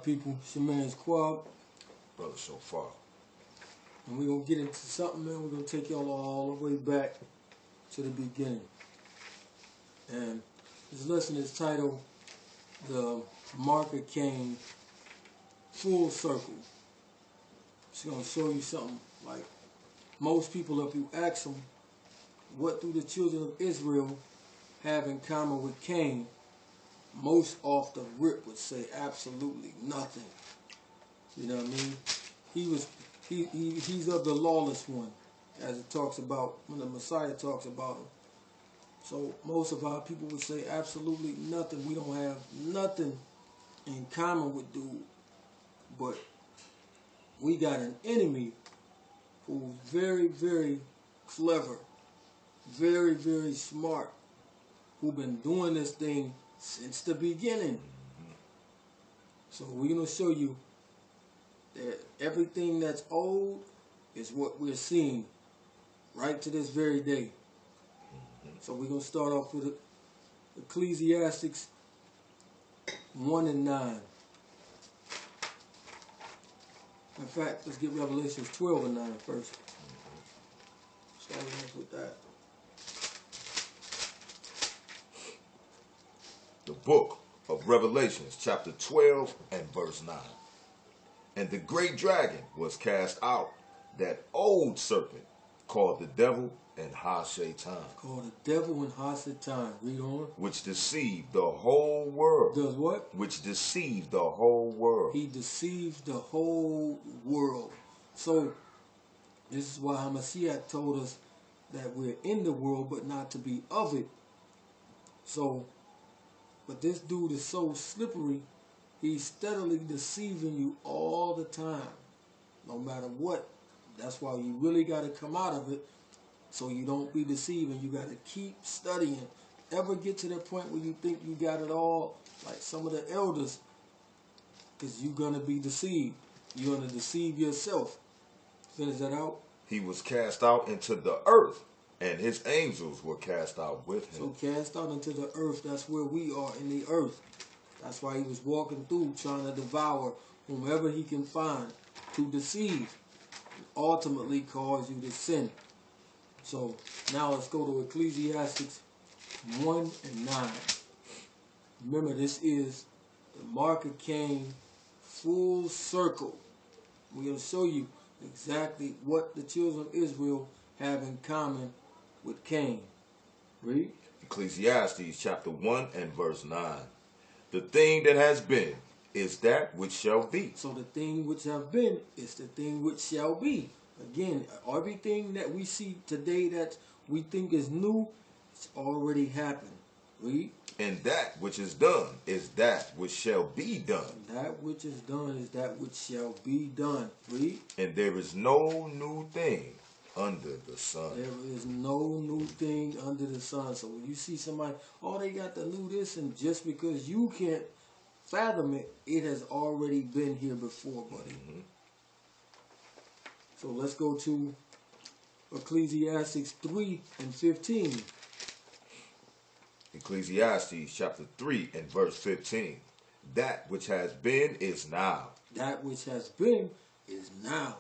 people? It's your man's Quab. Brother so far. And we're going to get into something, man. We're going to take y'all all the way back to the beginning. And this lesson is titled, The Mark of Cain, Full Circle. It's going to show you something. Like most people, if you ask them, what do the children of Israel have in common with Cain? Most off the rip would say absolutely nothing. You know what I mean? He's of the lawless one, as it talks about when the Messiah talks about him. So most of our people would say absolutely nothing. We don't have nothing in common with dude. But we got an enemy who's very, very clever, very, very smart, who been doing this thing since the beginning. So we're going to show you that everything that's old is what we're seeing right to this very day. So we're going to start off with Ecclesiastes 1 and 9. In fact, let's get Revelations 12 and 9 first. Starting off with that. The book of Revelations, chapter 12 and verse 9. And the great dragon was cast out, that old serpent called the devil and Ha-Shatan. Called the devil and Ha-Shatan. Read on. Which deceived the whole world. Does what? Which deceived the whole world. He deceives the whole world. So, this is why Hamashiach told us that we're in the world, but not to be of it. So, but this dude is so slippery, he's steadily deceiving you all the time, no matter what. That's why you really got to come out of it so you don't be deceiving. You got to keep studying. Ever get to that point where you think you got it all, like some of the elders, because you're going to be deceived. You're going to deceive yourself. Finish that out. He was cast out into the earth, and his angels were cast out with him. So cast out into the earth, that's where we are, in the earth. That's why he was walking through trying to devour whomever he can find to deceive, and ultimately cause you to sin. So now let's go to Ecclesiastes 1 and 9. Remember, this is the mark of Cain, full circle. We're going to show you exactly what the children of Israel have in common with Cain. Read. Ecclesiastes chapter 1 and verse 9. The thing that has been is that which shall be. So the thing which have been is the thing which shall be. Again, everything that we see today that we think is new, it's already happened. Read. And that which is done is that which shall be done. And that which is done is that which shall be done. Read. And there is no new thing under the sun. There is no new thing under the sun. So when you see somebody, oh, they got to do this, and just because you can't fathom it, it has already been here before, buddy. So let's go to Ecclesiastes 3 and 15. Ecclesiastes chapter 3 and verse 15. That which has been is now. That which has been is now.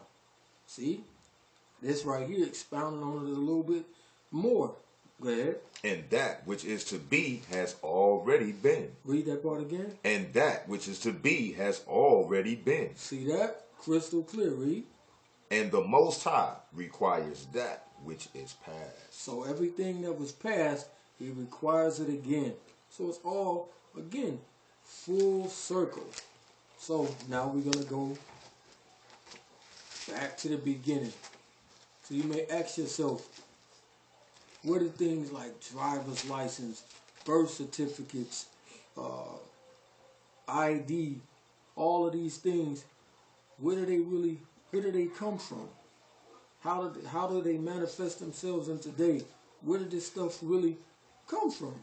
See? This right here expounding on it a little bit more. Go ahead. And that which is to be has already been. Read that part again. And that which is to be has already been. See that? Crystal clear. Read. And the Most High requires that which is past. So everything that was past, he requires it again. So it's all, again, full circle. So now we're going to go back to the beginning. So you may ask yourself, where do things like driver's license, birth certificates, ID, all of these things, where do they come from? How do they manifest themselves in today? Where did this stuff really come from?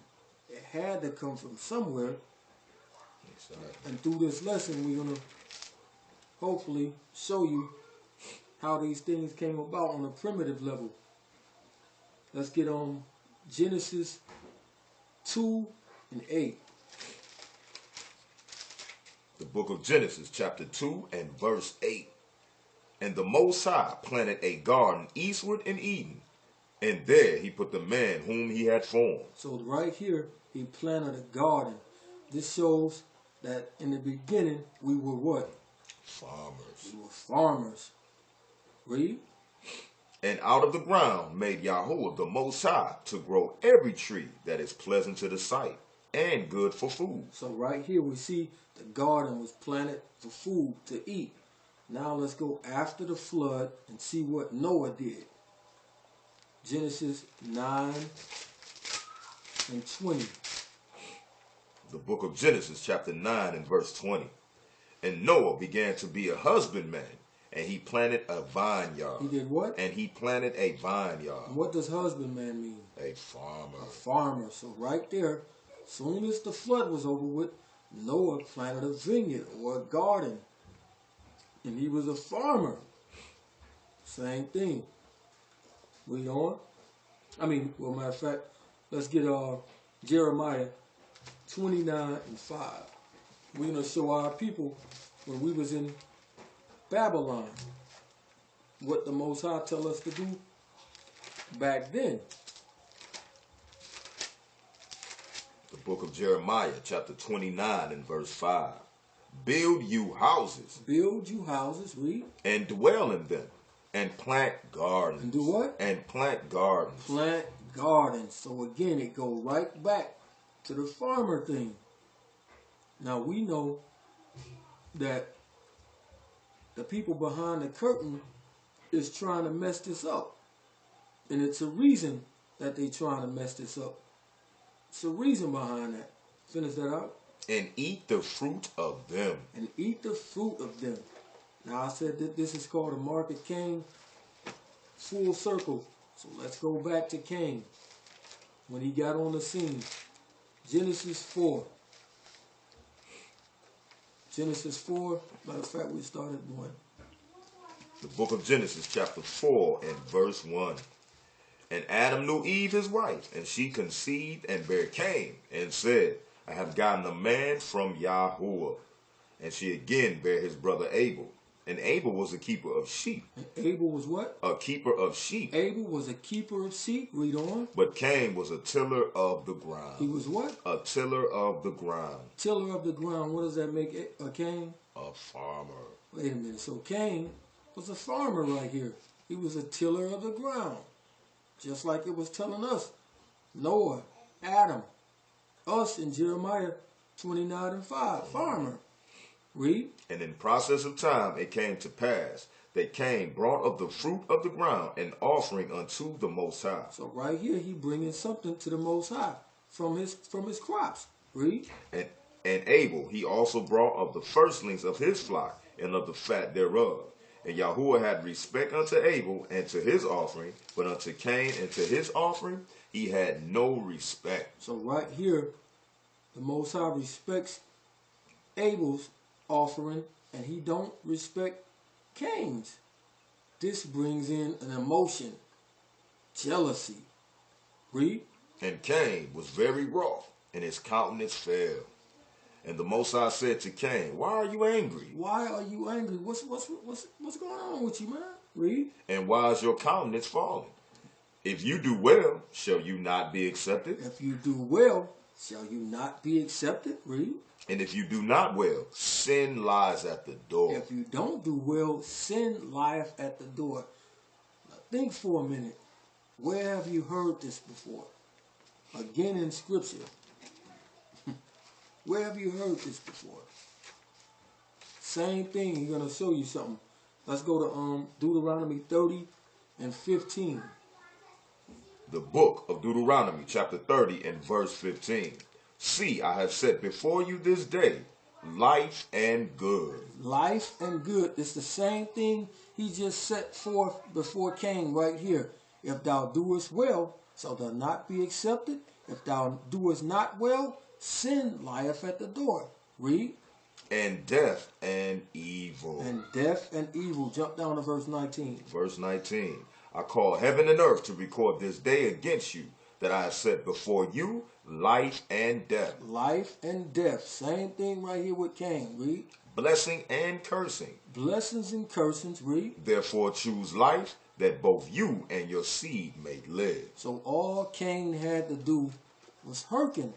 It had to come from somewhere. And through this lesson, we're going to hopefully show you how these things came about on a primitive level. Let's get on Genesis 2 and 8. The book of Genesis, chapter 2 and verse 8. And the Most High planted a garden eastward in Eden, and there he put the man whom he had formed. So right here, he planted a garden. This shows that in the beginning, we were what? Farmers. We were farmers. Read. And out of the ground made Yahuwah the Most High to grow every tree that is pleasant to the sight and good for food. So right here we see the garden was planted for food to eat. Now let's go after the flood and see what Noah did. Genesis 9 and 20. The book of Genesis, chapter 9 and verse 20. And Noah began to be a husbandman, and he planted a vineyard. He did what? And he planted a vineyard. And what does husbandman mean? A farmer. A farmer. So right there, soon as the flood was over with, Noah planted a vineyard or a garden. And he was a farmer. Same thing. Read on. Well, matter of fact, let's get Jeremiah 29 and 5. We're going to show our people when we was in Babylon what the Most High tell us to do back then. The book of Jeremiah, chapter 29 and verse 5. Build you houses. Build you houses, read. And dwell in them. And plant gardens. And do what? And plant gardens. Plant gardens. So again, it goes right back to the farmer thing. Now we know that the people behind the curtain is trying to mess this up. And it's a reason that they're trying to mess this up. It's a reason behind that. Finish that out. And eat the fruit of them. And eat the fruit of them. Now I said that this is called a mark of Cain, full circle. So let's go back to Cain when he got on the scene. Genesis 4. Genesis 4, matter of fact, we started 1. The book of Genesis, chapter 4 and verse 1. And Adam knew Eve his wife, and she conceived and bare Cain, and said, I have gotten a man from Yahuwah. And she again bare his brother Abel. And Abel was a keeper of sheep. And Abel was what? A keeper of sheep. Abel was a keeper of sheep. Read on. But Cain was a tiller of the ground. He was what? A tiller of the ground. Tiller of the ground. What does that make a Cain? A farmer. Wait a minute. So Cain was a farmer right here. He was a tiller of the ground. Just like it was telling us. Noah, Adam, us in Jeremiah 29 and 5. Farmer. Read. And in process of time it came to pass that Cain brought of the fruit of the ground an offering unto the Most High. So right here he bringing something to the Most High from his crops. Read. And Abel he also brought of the firstlings of his flock and of the fat thereof. And Yahuwah had respect unto Abel and to his offering, but unto Cain and to his offering he had no respect. So right here, the Most High respects Abel's offering, and he don't respect Cain's. This brings in an emotion, jealousy. Read. And Cain was very wroth, and his countenance fell. And the Most High said to Cain, why are you angry? Why are you angry? What's going on with you, man? Read. And why is your countenance fallen? If you do well, shall you not be accepted? If you do well, shall you not be accepted? Read. And if you do not well, sin lies at the door. If you don't do well, sin lieth at the door. Now think for a minute. Where have you heard this before? Again in Scripture. Where have you heard this before? Same thing. He's going to show you something. Let's go to Deuteronomy 30 and 15. The book of Deuteronomy, chapter 30 and verse 15. See, I have set before you this day life and good. Life and good. It's the same thing he just set forth before Cain right here. If thou doest well, shalt thou not be accepted. If thou doest not well, sin lieth at the door. Read. And death and evil. And death and evil. Jump down to verse 19. Verse 19. I call heaven and earth to record this day against you, that I have set before you, life and death. Life and death. Same thing right here with Cain. Read. Blessing and cursing. Blessings and cursings. Read. Therefore choose life, that both you and your seed may live. So all Cain had to do was hearken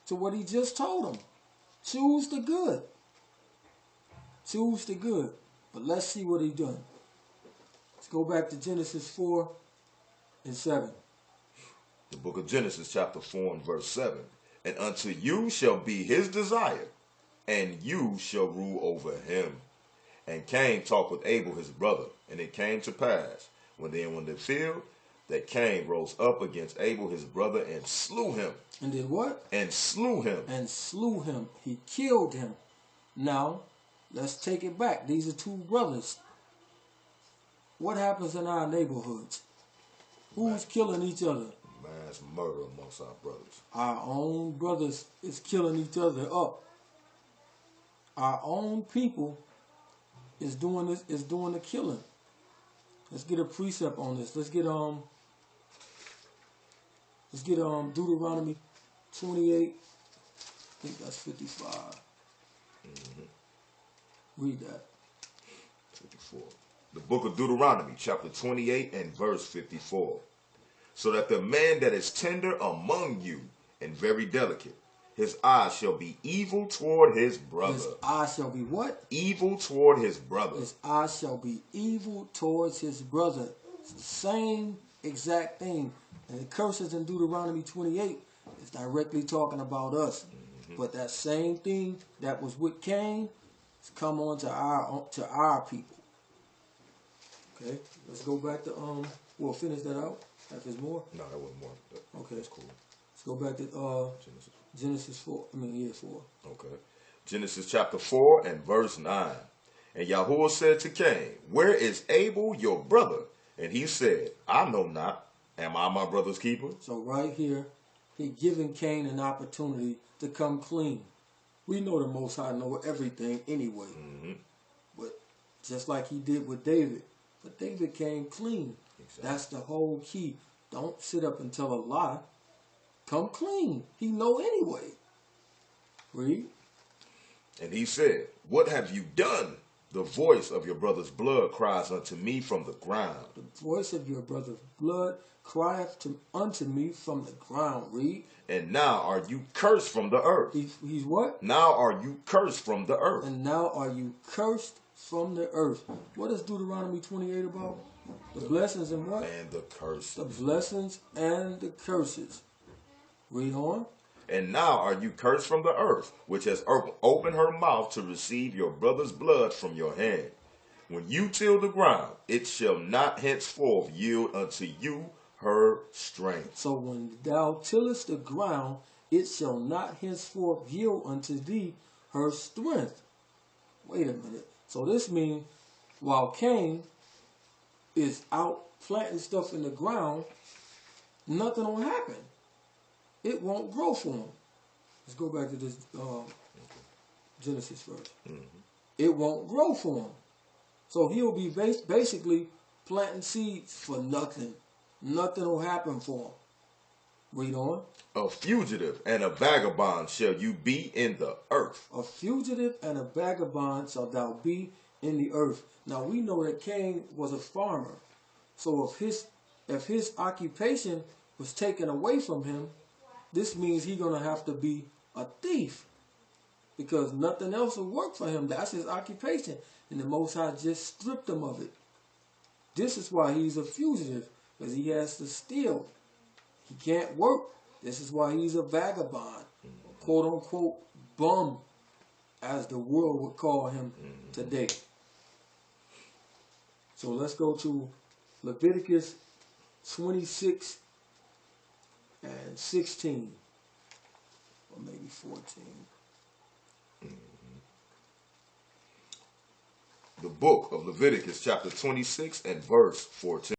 to what he just told him. Choose the good. Choose the good. But let's see what he done. Let's go back to Genesis 4 and 7. The book of Genesis chapter 4 and verse 7. And unto you shall be his desire, and you shall rule over him. And Cain talked with Abel his brother, and it came to pass, when they were in the field, that Cain rose up against Abel his brother and slew him. And did what? And slew him. And slew him. He killed him. Now, let's take it back. These are two brothers. What happens in our neighborhoods? Who's killing each other? Mass murder amongst our brothers. Our own brothers is killing each other up. Our own people is doing this, is doing the killing. Let's get a precept on this. Let's get Deuteronomy 28. I think that's 55. Read that. 54. The book of Deuteronomy, chapter 28 and verse 54. So that the man that is tender among you and very delicate, his eyes shall be evil toward his brother. His eyes shall be what? Evil toward his brother. His eyes shall be evil towards his brother. It's the same exact thing. And the curses in Deuteronomy 28 is directly talking about us. But that same thing that was with Cain has come on to our people. Okay, let's go back to we'll finish that out. If there's more. No, that wasn't more. Okay, that's cool. Let's go back to Genesis 4. 4. Okay. Genesis chapter 4 and verse 9. And Yahuwah said to Cain, where is Abel your brother? And he said, I know not. Am I my brother's keeper? So right here, he giving Cain an opportunity to come clean. We know the Most High know everything anyway. But just like he did with David. But David came clean. Exactly. That's the whole key. Don't sit up and tell a lie. Come clean. He know anyway. Read. And he said, what have you done? The voice of your brother's blood cries unto me from the ground. The voice of your brother's blood crieth unto me from the ground. Read. And now are you cursed from the earth. He's what? Now are you cursed from the earth. And now are you cursed from the earth. What is Deuteronomy 28 about? The blessings and what? And the curses. The blessings and the curses. Read on. And now are you cursed from the earth, which has opened her mouth to receive your brother's blood from your hand. When you till the ground, it shall not henceforth yield unto you her strength. So when thou tillest the ground, it shall not henceforth yield unto thee her strength. Wait a minute. So this means while Cain is out planting stuff in the ground, nothing will happen. It won't grow for him. Let's go back to this Genesis verse. It won't grow for him. So he'll be basically planting seeds for nothing. Nothing will happen for him. Read on. A fugitive and a vagabond shall you be in the earth. A fugitive and a vagabond shalt thou be in the earth. Now we know that Cain was a farmer. So if his occupation was taken away from him, this means he's going to have to be a thief. Because nothing else will work for him. That's his occupation. And the Most High just stripped him of it. This is why he's a fugitive. Because he has to steal. He can't work. This is why he's a vagabond. Quote unquote bum. As the world would call him today. So let's go to Leviticus 26 and 16. Or maybe 14. The book of Leviticus chapter 26 and verse 14.